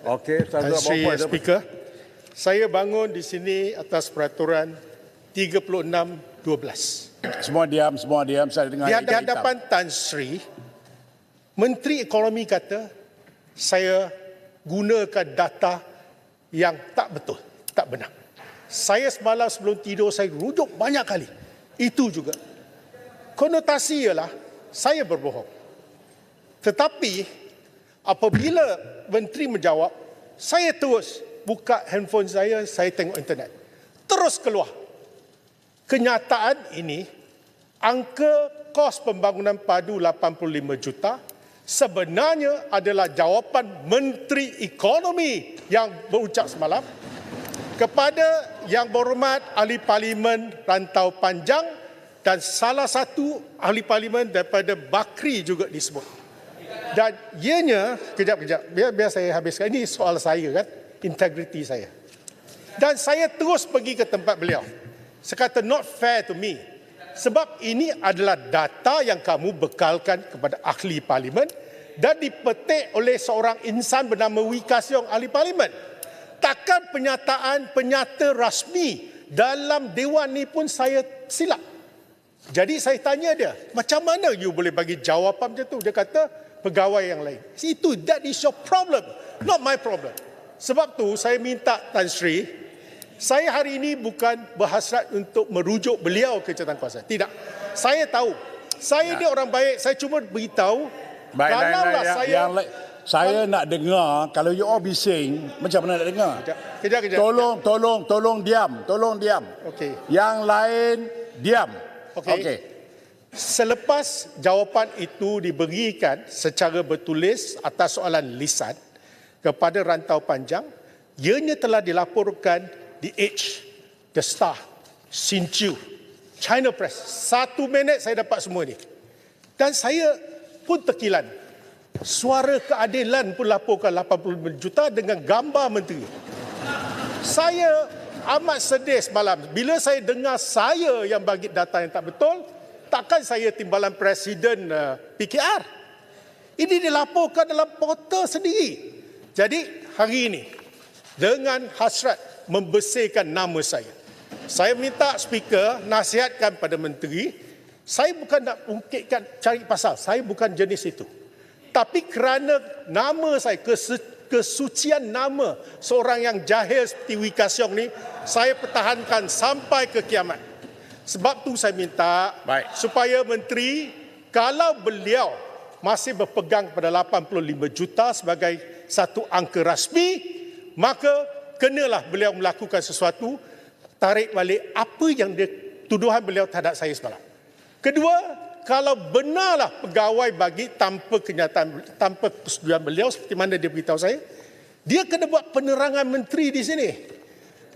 Okey, Sri Speaker, saya bangun di sini atas peraturan 36/12. Semua diam, saya dengar. Di hadapan Tan Sri, Menteri Ekonomi kata saya gunakan data yang tak betul, tak benar. Saya semalam sebelum tidur saya rujuk banyak kali. Itu juga. Konotasi ialah saya berbohong. Tetapi apabila menteri menjawab, saya terus buka handphone saya tengok internet. Terus keluar. Kenyataan ini, angka kos pembangunan padu 85 juta sebenarnya adalah jawapan Menteri Ekonomi yang berucap semalam kepada Yang Berhormat Ahli Parlimen Rantau Panjang dan salah satu Ahli Parlimen daripada Bakri juga disebut. Dan ianya, kejap, biar saya habiskan. Ini soal saya kan, integriti saya. Dan saya terus pergi ke tempat beliau. Saya kata not fair to me. Sebab ini adalah data yang kamu bekalkan kepada ahli parlimen dan dipetik oleh seorang insan bernama Wika Siong, ahli parlimen. Takkan penyata rasmi dalam dewan ni pun saya silap. Jadi saya tanya dia, macam mana you boleh bagi jawapan macam tu? Dia kata, pegawai yang lain. That is your problem, not my problem. Sebab tu saya minta Tan Sri, saya hari ini bukan berhasrat untuk merujuk beliau ke jawatankuasa. Tidak. Saya tahu. Saya ni orang baik. Saya cuma beritahu. Kalaulah saya nak dengar, kalau you all bising, macam mana nak dengar? Kejap. Tolong diam. Okey. Yang lain, diam. Okey. Selepas jawapan itu diberikan secara bertulis atas soalan lisan kepada Rantau Panjang, ianya telah dilaporkan di Edge, The Star, Xinjiu, China Press. 1 minit saya dapat semua ini. Dan saya pun terkilan. Suara Keadilan pun laporkan 85 juta dengan gambar menteri. Saya amat sedih semalam. Bila saya dengar saya yang bagi data yang tak betul, takkan saya timbalan Presiden PKR. Ini dilaporkan dalam portal sendiri. Jadi hari ini, dengan hasrat membersihkan nama saya minta Speaker nasihatkan pada Menteri, saya bukan nak ungkitkan cari pasal, saya bukan jenis itu. Tapi kerana nama saya, kesucian nama seorang yang jahil seperti Wika Siong ni, saya pertahankan sampai ke kiamat. Sebab tu saya minta supaya Menteri, kalau beliau masih berpegang pada 85 juta sebagai satu angka rasmi, maka kenalah beliau melakukan sesuatu, tarik balik apa yang tuduhan beliau terhadap saya semalam. Kedua, kalau benarlah pegawai bagi tanpa kenyataan, tanpa persetujuan beliau seperti mana dia beritahu saya, dia kena buat penerangan menteri di sini.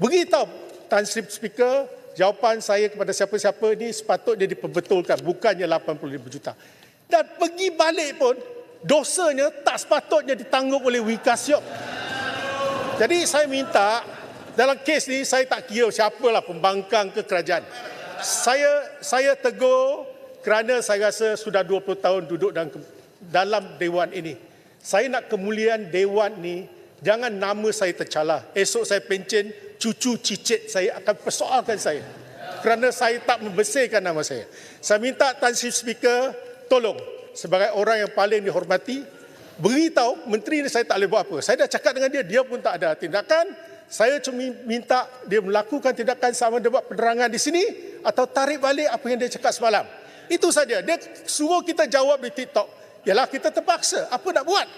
Beritahu Tan Sri Speaker, jawapan saya kepada siapa-siapa ini sepatutnya diperbetulkan, bukannya 85 juta. Dan pergi balik pun, dosanya tak sepatutnya ditanggung oleh Wika Siong. Jadi saya minta, dalam kes ni saya tak kira siapalah pembangkang ke kerajaan. Saya tegur kerana saya rasa sudah 20 tahun duduk dalam dewan ini. Saya nak kemuliaan dewan ni, jangan nama saya tercalar. Esok saya pencen, cucu cicit saya akan persoalkan saya. Kerana saya tak membersihkan nama saya. Saya minta Tan Sri Speaker, tolong sebagai orang yang paling dihormati, beritahu menteri ni saya tak boleh buat apa. Saya dah cakap dengan dia pun tak ada tindakan. Saya cuma minta dia melakukan tindakan sama ada buat penerangan di sini atau tarik balik apa yang dia cakap semalam. Itu saja. Dia suruh kita jawab di TikTok. Yalah, kita terpaksa. Apa nak buat?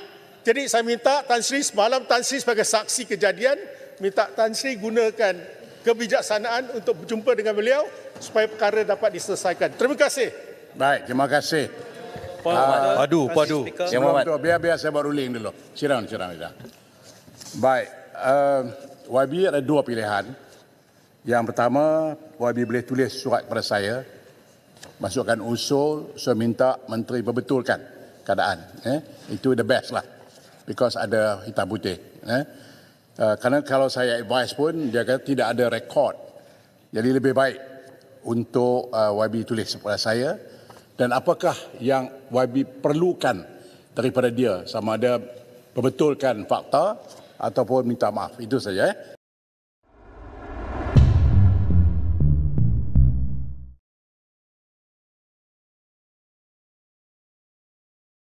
Jadi saya minta Tan Sri, semalam Tan Sri sebagai saksi kejadian, minta Tan Sri gunakan kebijaksanaan untuk berjumpa dengan beliau supaya perkara dapat diselesaikan. Terima kasih. Baik, terima kasih. Padu. Biar saya buat ruling dulu. Sirang. Baik, YB ada 2 pilihan. Yang pertama, YB boleh tulis surat kepada saya, masukkan usul, saya minta menteri perbetulkan keadaan. Itu the best lah. Because ada hitam putih. Kerana kalau saya advise pun, dia kata tidak ada rekod. Jadi lebih baik untuk YB tulis kepada saya. Dan apakah yang YB perlukan daripada dia, sama ada perbetulkan fakta ataupun minta maaf. Itu saja.